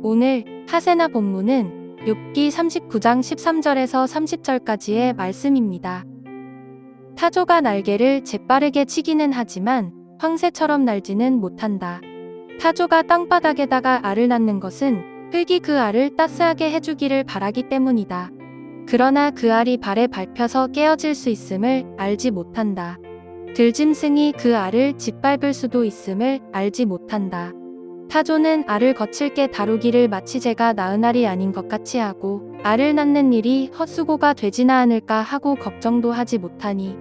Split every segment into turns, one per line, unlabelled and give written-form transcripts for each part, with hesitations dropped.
오늘 하세나 본문은 욥기 39장 13절에서 30절까지의 말씀입니다. 타조가 날개를 재빠르게 치기는 하지만 황새처럼 날지는 못한다. 타조가 땅바닥에다가 알을 낳는 것은 흙이 그 알을 따스하게 해주기를 바라기 때문이다. 그러나 그 알이 발에 밟혀서 깨어질 수 있음을 알지 못한다. 들짐승이 그 알을 짓밟을 수도 있음을 알지 못한다. 타조는 알을 거칠게 다루기를 마치 제가 낳은 알이 아닌 것 같이 하고 알을 낳는 일이 헛수고가 되지나 않을까 하고 걱정도 하지 못하니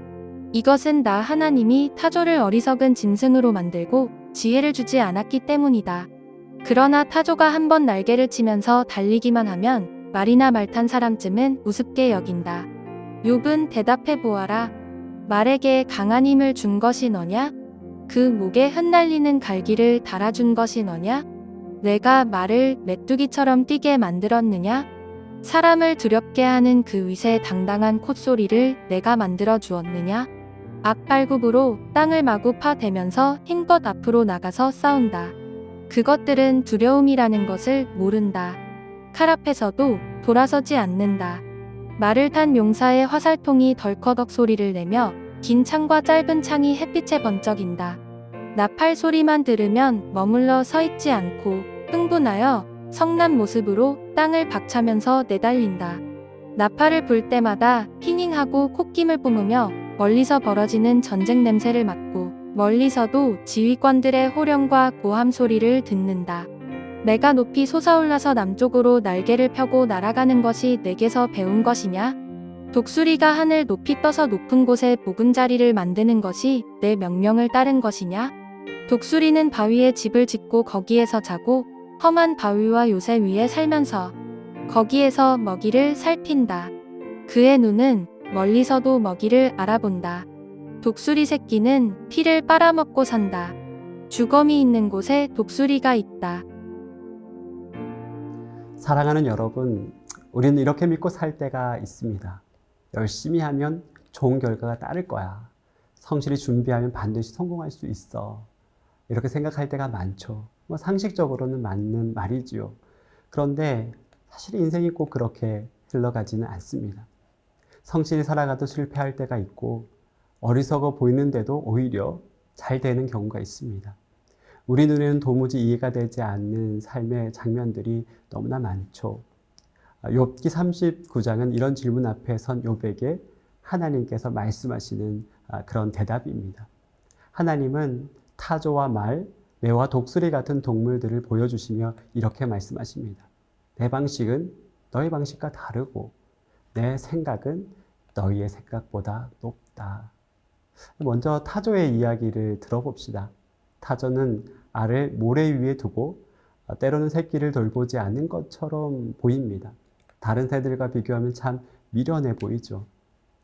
이것은 나 하나님이 타조를 어리석은 짐승으로 만들고 지혜를 주지 않았기 때문이다. 그러나 타조가 한번 날개를 치면서 달리기만 하면 말이나 말 탄 사람쯤은 우습게 여긴다. 욥은 대답해 보아라. 말에게 강한 힘을 준 것이 너냐? 그 목에 흩날리는 갈기를 달아준 것이 너냐? 내가 말을 메뚜기처럼 뛰게 만들었느냐? 사람을 두렵게 하는 그 위세 당당한 콧소리를 내가 만들어 주었느냐? 악발굽으로 땅을 마구 파대면서 힘껏 앞으로 나가서 싸운다. 그것들은 두려움이라는 것을 모른다. 칼 앞에서도 돌아서지 않는다. 말을 탄 용사의 화살통이 덜커덕 소리를 내며 긴 창과 짧은 창이 햇빛에 번쩍인다. 나팔 소리만 들으면 머물러 서 있지 않고 흥분하여 성난 모습으로 땅을 박차면서 내달린다. 나팔을 불 때마다 휘닝하고 콧김을 뿜으며 멀리서 벌어지는 전쟁 냄새를 맡고 멀리서도 지휘관들의 호령과 고함 소리를 듣는다. 내가 높이 솟아올라서 남쪽으로 날개를 펴고 날아가는 것이 내게서 배운 것이냐? 독수리가 하늘 높이 떠서 높은 곳에 보금자리를 만드는 것이 내 명령을 따른 것이냐? 독수리는 바위에 집을 짓고 거기에서 자고 험한 바위와 요새 위에 살면서 거기에서 먹이를 살핀다. 그의 눈은 멀리서도 먹이를 알아본다. 독수리 새끼는 피를 빨아먹고 산다. 주검이 있는 곳에 독수리가 있다.
사랑하는 여러분, 우리는 이렇게 믿고 살 때가 있습니다. 열심히 하면 좋은 결과가 따를 거야. 성실히 준비하면 반드시 성공할 수 있어. 이렇게 생각할 때가 많죠. 상식적으로는 맞는 말이지요. 그런데 사실 인생이 꼭 그렇게 흘러가지는 않습니다. 성실히 살아가도 실패할 때가 있고 어리석어 보이는데도 오히려 잘 되는 경우가 있습니다. 우리 눈에는 도무지 이해가 되지 않는 삶의 장면들이 너무나 많죠. 욥기 39장은 이런 질문 앞에 선 욥에게 하나님께서 말씀하시는 그런 대답입니다. 하나님은 타조와 말, 매와 독수리 같은 동물들을 보여주시며 이렇게 말씀하십니다. 내 방식은 너희 방식과 다르고 내 생각은 너희의 생각보다 높다. 먼저 타조의 이야기를 들어봅시다. 타조는 알을 모래 위에 두고 때로는 새끼를 돌보지 않는 것처럼 보입니다. 다른 새들과 비교하면 참 미련해 보이죠.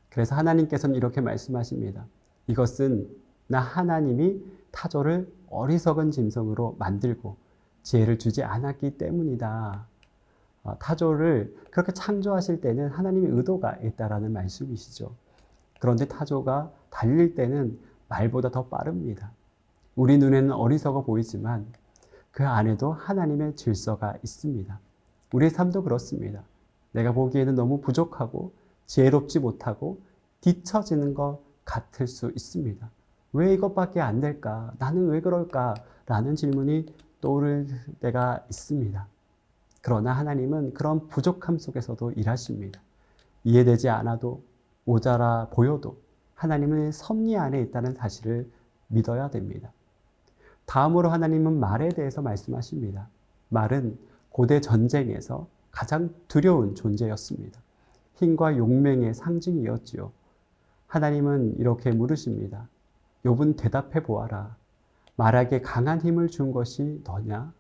그래서 하나님께서는 이렇게 말씀하십니다. 이것은 나 하나님이 타조를 어리석은 짐승으로 만들고 지혜를 주지 않았기 때문이다. 타조를 그렇게 창조하실 때는 하나님의 의도가 있다라는 말씀이시죠. 그런데 타조가 달릴 때는 말보다 더 빠릅니다. 우리 눈에는 어리석어 보이지만 그 안에도 하나님의 질서가 있습니다. 우리의 삶도 그렇습니다. 내가 보기에는 너무 부족하고 지혜롭지 못하고 뒤처지는 것 같을 수 있습니다. 왜 이것밖에 안 될까? 나는 왜 그럴까? 라는 질문이 떠오를 때가 있습니다. 그러나 하나님은 그런 부족함 속에서도 일하십니다. 이해되지 않아도 모자라 보여도 하나님은 섭리 안에 있다는 사실을 믿어야 됩니다. 다음으로 하나님은 말에 대해서 말씀하십니다. 말은 고대 전쟁에서 가장 두려운 존재였습니다. 힘과 용맹의 상징이었지요. 하나님은 이렇게 물으십니다. 욥은 대답해 보아라. 말에게 강한 힘을 준 것이 너냐?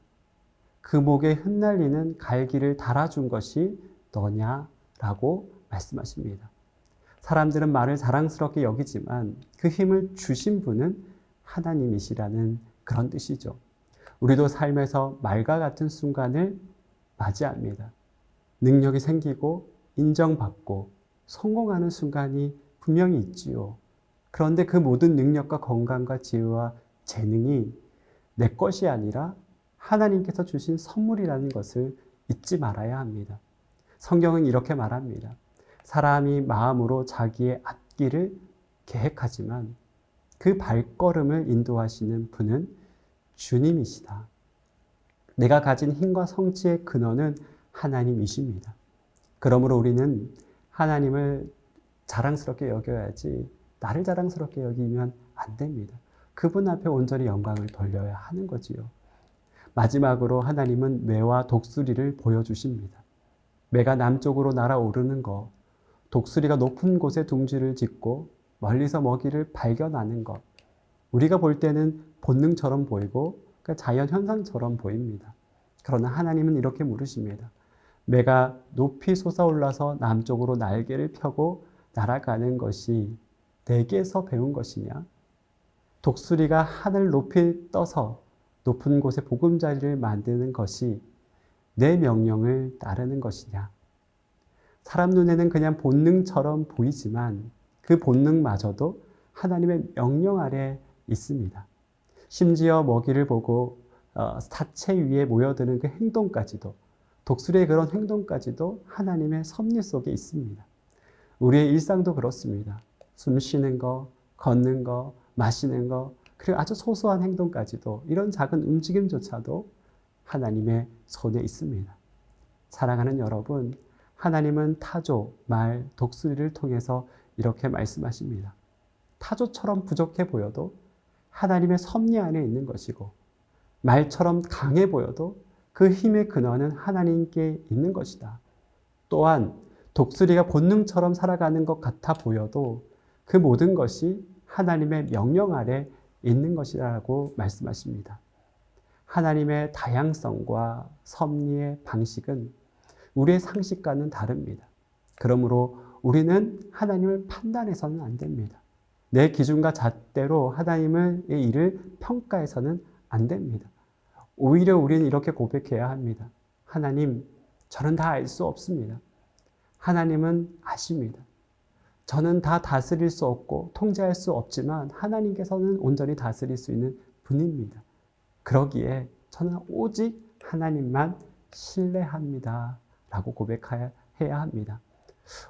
그 목에 흩날리는 갈기를 달아준 것이 너냐? 라고 말씀하십니다. 사람들은 말을 자랑스럽게 여기지만 그 힘을 주신 분은 하나님이시라는 그런 뜻이죠. 우리도 삶에서 말과 같은 순간을 맞이합니다. 능력이 생기고 인정받고 성공하는 순간이 분명히 있지요. 그런데 그 모든 능력과 건강과 지혜와 재능이 내 것이 아니라 하나님께서 주신 선물이라는 것을 잊지 말아야 합니다. 성경은 이렇게 말합니다. 사람이 마음으로 자기의 앞길을 계획하지만 그 발걸음을 인도하시는 분은 주님이시다. 내가 가진 힘과 성취의 근원은 하나님이십니다. 그러므로 우리는 하나님을 자랑스럽게 여겨야지 나를 자랑스럽게 여기면 안 됩니다. 그분 앞에 온전히 영광을 돌려야 하는 거지요. 마지막으로 하나님은 매와 독수리를 보여주십니다. 매가 남쪽으로 날아오르는 것, 독수리가 높은 곳에 둥지를 짓고 멀리서 먹이를 발견하는 것, 우리가 볼 때는 본능처럼 보이고 자연 현상처럼 보입니다. 그러나 하나님은 이렇게 물으십니다. 매가 높이 솟아올라서 남쪽으로 날개를 펴고 날아가는 것이 내게서 배운 것이냐? 독수리가 하늘 높이 떠서 높은 곳에 보금자리를 만드는 것이 내 명령을 따르는 것이냐? 사람 눈에는 그냥 본능처럼 보이지만 그 본능마저도 하나님의 명령 아래 있습니다. 심지어 먹이를 보고 사체 위에 모여드는 그 행동까지도, 독수리의 그런 행동까지도 하나님의 섭리 속에 있습니다. 우리의 일상도 그렇습니다. 숨 쉬는 거, 걷는 거, 마시는 거, 그리고 아주 소소한 행동까지도, 이런 작은 움직임조차도 하나님의 손에 있습니다. 사랑하는 여러분, 하나님은 타조, 말, 독수리를 통해서 이렇게 말씀하십니다. 타조처럼 부족해 보여도 하나님의 섭리 안에 있는 것이고, 말처럼 강해 보여도 그 힘의 근원은 하나님께 있는 것이다. 또한 독수리가 본능처럼 살아가는 것 같아 보여도 그 모든 것이 하나님의 명령 아래 있는 것이라고 말씀하십니다. 하나님의 다양성과 섭리의 방식은 우리의 상식과는 다릅니다. 그러므로 우리는 하나님을 판단해서는 안 됩니다. 내 기준과 잣대로 하나님의 일을 평가해서는 안 됩니다. 오히려 우리는 이렇게 고백해야 합니다. 하나님, 저는 다 알 수 없습니다. 하나님은 아십니다. 저는 다 다스릴 수 없고 통제할 수 없지만 하나님께서는 온전히 다스릴 수 있는 분입니다. 그러기에 저는 오직 하나님만 신뢰합니다. 라고 고백해야 합니다.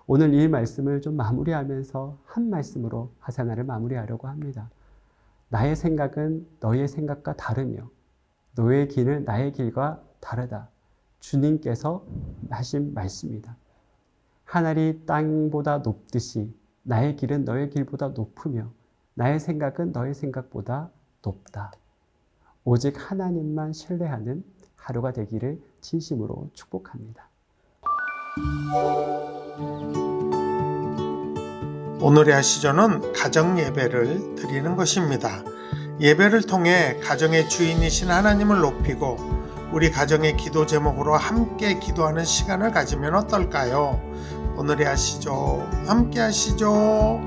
오늘 이 말씀을 좀 마무리하면서 한 말씀으로 하사나를 마무리하려고 합니다. 나의 생각은 너의 생각과 다르며 너의 길은 나의 길과 다르다. 주님께서 하신 말씀이다. 하늘이 땅보다 높듯이 나의 길은 너의 길보다 높으며 나의 생각은 너의 생각보다 높다. 오직 하나님만 신뢰하는 하루가 되기를 진심으로 축복합니다.
오늘의 아시전은 가정 예배를 드리는 것입니다. 예배를 통해 가정의 주인이신 하나님을 높이고 우리 가정의 기도 제목으로 함께 기도하는 시간을 가지면 어떨까요? 오늘의 아시죠? 함께 하시죠.